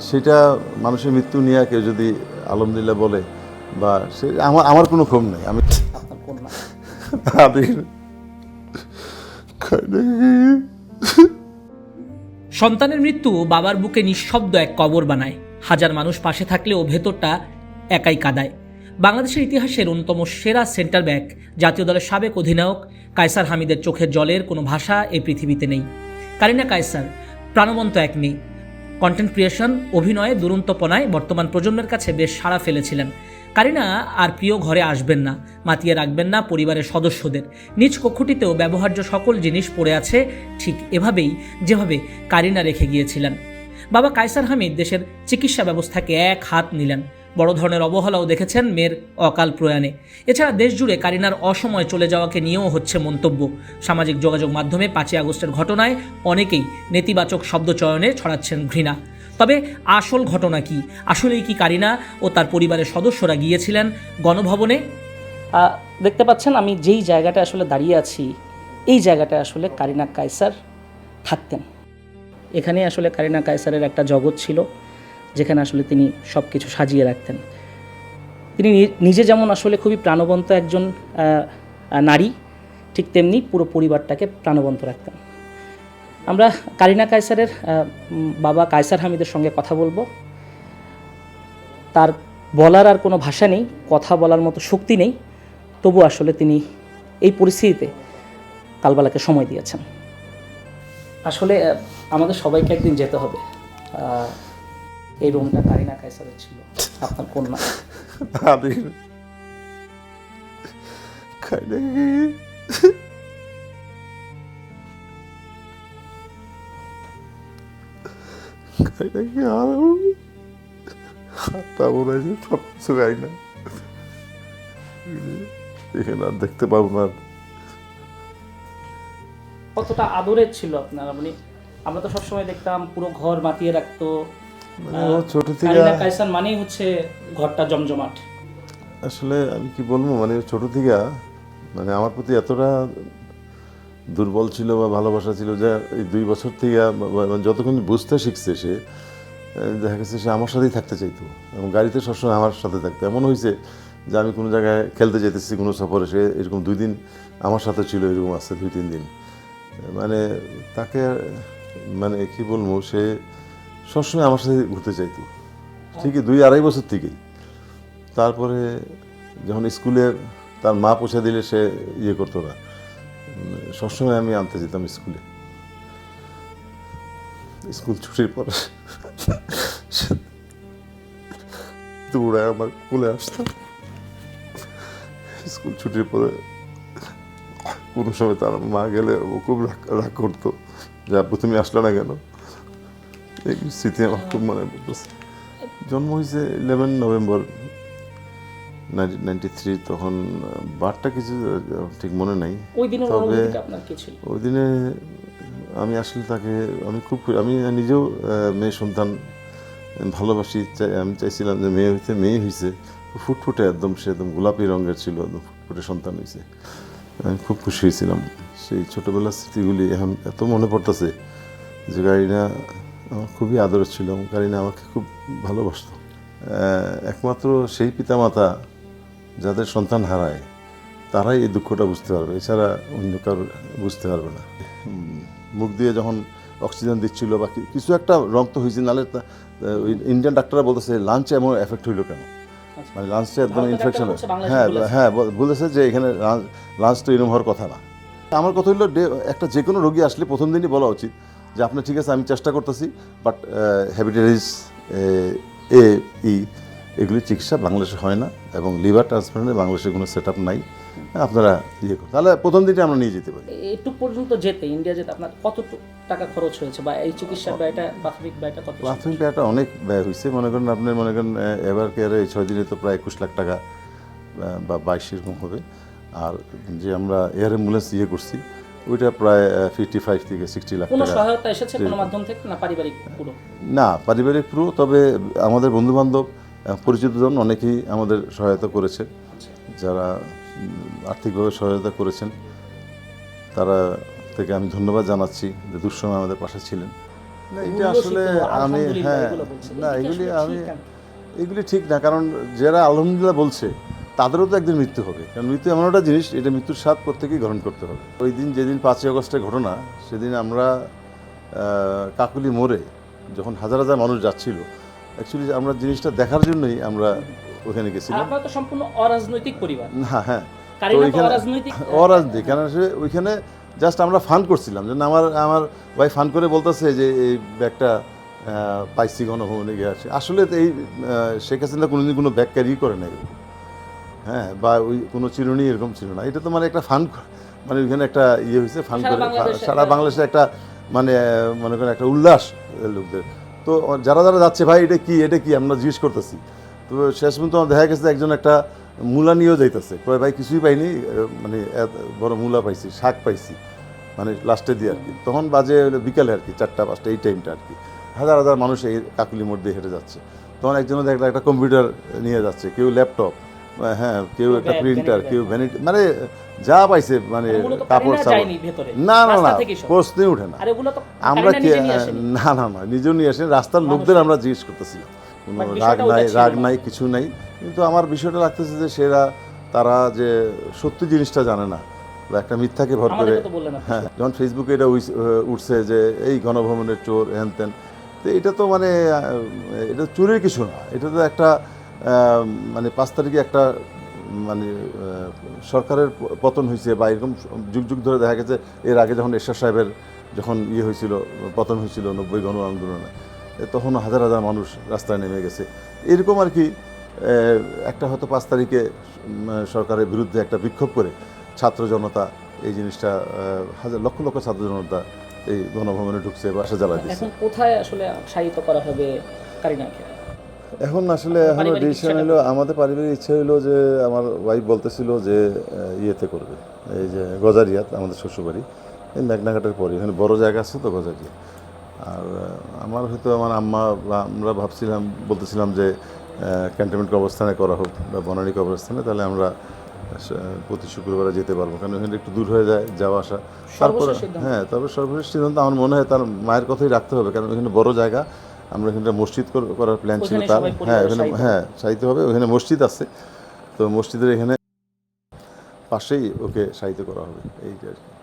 সেটা মানুষের মৃত্যু নিয়ে কেউ যদি আলহামদুলিল্লাহ বলে বা সে আমার কোনো ক্ষোভ নেই। আমি আপনার কন্যা তাদের সন্তানের মৃত্যু বাবার বুকে নিঃশব্দ এক কবর বানায়। হাজার মানুষ পাশে থাকলেও ভেতরটা একাই কাঁদায়। বাংলাদেশের ইতিহাসের অন্যতম সেরা সেন্টার ব্যাক, জাতীয় দলের সাবেক অধিনায়ক কায়সার হামিদের চোখের জলের কোনো ভাষা এই পৃথিবীতে নেই। কারিনা কায়সার প্রাণবন্ত এক মেয়ে। কন্টেন্ট ক্রিয়েশন, অভিনয়ে দুরন্তপনায় বর্তমান প্রজন্মের কাছে বেশ সাড়া ফেলেছিলেন। কারিনা আর প্রিয় ঘরে আসবেন না, মাতিয়ে রাখবেন না পরিবারের সদস্যদের। নিজ কক্ষটিতেও ব্যবহার্য সকল জিনিস পড়ে আছে ঠিক এভাবেই যেভাবে কারিনা রেখে গিয়েছিলেন। বাবা কায়সার হামিদ দেশের চিকিৎসা ব্যবস্থাকে এক হাত নিলেন। বড় ধরনের অবহেলাও দেখেছেন মেয়ের অকাল প্রয়াণে। এছাড়া দেশজুড়ে কারিনার অসময়ে চলে যাওয়াকে নিয়েও হচ্ছে মন্তব্য। সামাজিক যোগাযোগ মাধ্যমে 5ই আগস্টের ঘটনায় অনেকেই নেতিবাচক শব্দচয়নে ছড়াচ্ছেন ঘৃণা। তবে আসল ঘটনা কি? আসলেই কি কারিনা ও তার পরিবারের সদস্যরা গিয়েছিলেন গণভবনে? দেখতে পাচ্ছেন আমি যেই জায়গাটা আসলে দাঁড়িয়ে আছি, এই জায়গাটা আসলে কারিনা কায়সার থাকতেন। এখানে আসলে কারিনা কায়সারের একটা জগৎ ছিল, যেখানে আসলে তিনি সব কিছু সাজিয়ে রাখতেন। তিনি নিজে যেমন আসলে খুবই প্রাণবন্ত একজন নারী, ঠিক তেমনি পুরো পরিবারটাকে প্রাণবন্ত রাখতেন। আমরা কারিনা কায়সারের বাবা কায়সার হামিদের সঙ্গে কথা বলবো। তার বলার আর কোনো ভাষা নেই, কথা বলার মতো শক্তি নেই, তবু আসলে তিনি এই পরিস্থিতিতে কালবালাকে সময় দিয়েছেন। আসলে আমাদের সবাইকে একদিন যেতে হবে। এই রুমটা কারিনা কায়সারের ছিল, আপনার কন্যা তাদের সব কিছু গাই না, এখানে আর দেখতে পাবো না। কতটা আদরের ছিল আপনার? মানে আমরা তো সবসময় দেখতাম পুরো ঘর মাতিয়ে রাখতো। ছোট থেকে কারিনা কায়সার মানেই হচ্ছে ঘরটা জমজমাট। আসলে আমি কি বলবো, মানে ছোট থেকে মানে আমার প্রতি এতটা দুর্বল ছিল বা ভালোবাসা ছিল যে এই 2 বছর থেকে যতক্ষণ বুঝতে শিখছে সে, দেখা গেছে সে আমার সাথেই থাকতে চাইতো এবং গাড়িতে সবসময় আমার সাথে থাকতো। এমন হয়েছে যে আমি কোনো জায়গায় খেলতে যেতেছি কোনো সফরে, সে এরকম 2 দিন আমার সাথে ছিল, এরকম আছে 2-3 দিন। মানে তাকে মানে কি বলবো, সে সবসময় আমার সাথে ঘুরতে চাইতো, ঠিকই 2-2.5 বছর থেকেই। তারপরে যখন স্কুলে তার মা পৌঁছে দিলে সে ইয়ে করতো না, সবসময় আমি আনতে যেতাম স্কুলে। স্কুল ছুটির পরে দৌড়ায় আমার কোলে আসতাম। স্কুল ছুটির পরে কোনো সময় তার মা গেলে ও খুব রাগ করতো যে আপু তুমি আসলে না কেন। এই স্মৃতি আমার খুব মনে পড়তেছে। জন্ম হয়েছে 11 নভেম্বর 1993। তখন বারটা কিছু ঠিক মনে নাই। তবে ওই দিনে আমি আসলে তাকে আমি নিজেও মেয়ে সন্তান ভালোবাসি, আমি চাইছিলাম যে মেয়ে হয়েছে ফুটফুটে, একদম সে একদম গোলাপি রঙের ছিল, একদম ফুটফুটে সন্তান হয়েছে। আমি খুব খুশি হয়েছিলাম। সেই ছোটোবেলার স্মৃতিগুলি এখন এত মনে পড়তেছে যে কারিনা আমার খুবই আদরের ছিল এবং কারিনা আমাকে খুব ভালোবাসত। একমাত্র সেই পিতামাতা যাদের সন্তান হারায় তারাই এই দুঃখটা বুঝতে পারবে, এছাড়া অন্য কারো বুঝতে পারবে না। মুখ দিয়ে যখন অক্সিজেন দিচ্ছিল বা কিছু একটা রক্ত হয়েছে, নাহলে ওই ইন্ডিয়ান ডাক্তাররা বলতেছে লাঞ্চে এমন এফেক্ট হইলো কেন, মানে লাঞ্চে একদম ইনফেকশন। হ্যাঁ বলেছে যে এখানে লাঞ্চ তো এরকম হওয়ার কথা না। আমার কথা হইলো একটা যে কোনো রোগী আসলে প্রথম দিনই বলা উচিত যে আপনার ঠিক আছে আমি চেষ্টা করতেছি, বাট হেপাটাইটিস এ ই এগুলি চিকিৎসা বাংলাদেশে হয় না এবং লিভার ট্রান্সপ্লান্টে বাংলাদেশে কোনো সেট আপ নাই। আপনারা ইয়ে করুন, তাহলে প্রথম দিনই আমরা নিয়ে যেতে পারি। একটু পর্যন্ত যেতে ইন্ডিয়া যেতে আপনার কত টাকা খরচ হয়েছে বা এই চিকিৎসার ব্যয়টা, প্রাথমিক ব্যয়টা কত? প্রাথমিক ব্যয়টা অনেক ব্যয় হয়েছে। মনে করেন এবার কেয়ারে এই 6 দিনে তো প্রায় 21 লাখ টাকা বা 22 এরকম হবে। আর যে আমরা এয়ার অ্যাম্বুলেন্স ইয়ে করছি ওইটা প্রায় 55 থেকে 60 লাখ টাকা। কোনো সহায়তা এসেছে কোনো মাধ্যম থেকে না পারিবারিক পুরো? না, পারিবারিক পুরো, তবে আমাদের বন্ধুবান্ধব পরিচিতজন অনেকেই আমাদের সহায়তা করেছে। যারা আর্থিকভাবে সহায়তা করেছেন তারা থেকে আমি ধন্যবাদ জানাচ্ছি যে দুঃসময় আমাদের পাশে ছিলেন। না এটা আসলে আমি না এগুলি ঠিক না, কারণ যারা আলহামদুলিল্লাহ বলছে তাদেরও তো একদিন মৃত্যু হবে, কারণ মৃত্যু এমন একটা জিনিস, এটা মৃত্যুর স্বাদ প্রত্যেকেই গ্রহণ করতে হবে। ওই দিন যেদিন 5ই আগস্টের ঘটনা, সেদিন আমরা কাকুলি মোড়ে যখন হাজার হাজার মানুষ যাচ্ছিল, অ্যাকচুয়ালি আমরা জিনিসটা দেখার জন্যই আমরা ওখানে গেছিলাম। আপনারা তো সম্পূর্ণ অরাজনৈতিক পরিবার। না হ্যাঁ, অরাজনৈতিক, কারণ ওইখানে জাস্ট আমরা ফান করছিলাম, যেন আমার ভাই ফান করে বলতেছে যে এই ব্যাগটা পাইছি গণভবনে গিয়ে আসে। আসলে তো এই শেখ হাসিনা কোনোদিন কোনো ব্যাগ ক্যারি করে নাই, হ্যাঁ, বা ওই কোনো চিরুনি এরকম ছিল না। এটা তো মানে একটা ফান, মানে ওইখানে একটা ইয়ে হয়েছে, ফান করে সারা বাংলাদেশে একটা মানে মনে করেন একটা উল্লাস লোকদের। তো যারা যারা যাচ্ছে ভাই এটা কি আমরা জিজ্ঞেস করতেছি। তো শেষ পর্যন্ত আমার দেখা গেছে একজন একটা মূলা নিয়েও যাইতেছে, কয় ভাই কিছুই পাইনি, মানে বড় মূলা পাইছি, শাক পাইছি, মানে লাস্টে দিয়ে আর কি। তখন বাজে বিকালে আর কি 4টা-5টা, এই টাইমটা আর কি। হাজার হাজার মানুষ এই কাকুলি মোড় দিয়ে হেঁটে যাচ্ছে। তখন একজনের একটা কম্পিউটার নিয়ে যাচ্ছে, কেউ ল্যাপটপ, হ্যাঁ, কেউ একটা প্রিন্টার, কেউ ভ্যানিটি, মানে যা পাইছে, মানে কাপড় সাপড়। না না না, প্রশ্নই উঠে না। আমরা না নিজেও নিয়ে আসেন, রাস্তার লোকদের আমরা জিজ্ঞেস করতেছিলাম, কোনো রাগ নাই কিছু নাই। কিন্তু আমার বিষয়টা লাগতেছে যে তারা যে সত্যি জিনিসটা জানে না, বা একটা মিথ্যাকে ভর করে। হ্যাঁ, যখন ফেসবুকে এটা উঠছে যে এই গণভবনের চোর হ্যান ত্যান, তো এটা তো মানে এটা চুরির কিছু না, এটা তো একটা মানে 5 তারিখে একটা মানে সরকারের পতন হয়েছে, বা এরকম যুগ যুগ ধরে দেখা গেছে। এর আগে যখন এরশাদ সাহেবের যখন হয়েছিল, পতন হয়েছিল 90 গণ আন্দোলনে, তখন হাজার হাজার মানুষ রাস্তায় নেমে গেছে। এরকম আর কি একটা হয়তো 5 তারিখে সরকারের বিরুদ্ধে একটা বিক্ষোভ করে ছাত্র জনতা এই জিনিসটা লক্ষ লক্ষ ছাত্র জনতা এই গণভবনে ঢুকছে বা জ্বালা দিচ্ছে। এখন কোথায় আসলে শায়িত করা হবে কারিনাকে? এখন আসলে এখনো ডিসিশন হলো, আমাদের পারিবারিক ইচ্ছা হলো যে আমার ওয়াইফ বলতেছিল যে ইয়েতে করবে, এই যে গজারিয়াত, আমাদের শ্বশুরবাড়ি, এই মেঘনাঘাটের পরে এখানে বড় জায়গা আছে তো গজারিয়া। আর আমার হয়তো আমার আম্মা বা আমরা বলতেছিলাম যে ক্যান্টনমেন্ট কবরস্থানে করা হোক বা বনানী কবরস্থানে, তাহলে আমরা প্রতি শুক্রবারে যেতে পারবো, কারণ ওখানে একটু দূর হয়ে যায় যাওয়া আসা। তারপরে হ্যাঁ, তবে সর্বশেষ সিদ্ধান্ত আমার মনে হয় তার মায়ের কথাই রাখতে হবে, কারণ ওখানে বড় জায়গা। আমরা এখানে মসজিদ করার প্ল্যান ছিল তার, হ্যাঁ ওখানে শায়িত হবে, ওখানে মসজিদ আছে, তো মসজিদের এখানে পাশেই ওকে শায়িত করা হবে, এইটা আর কি।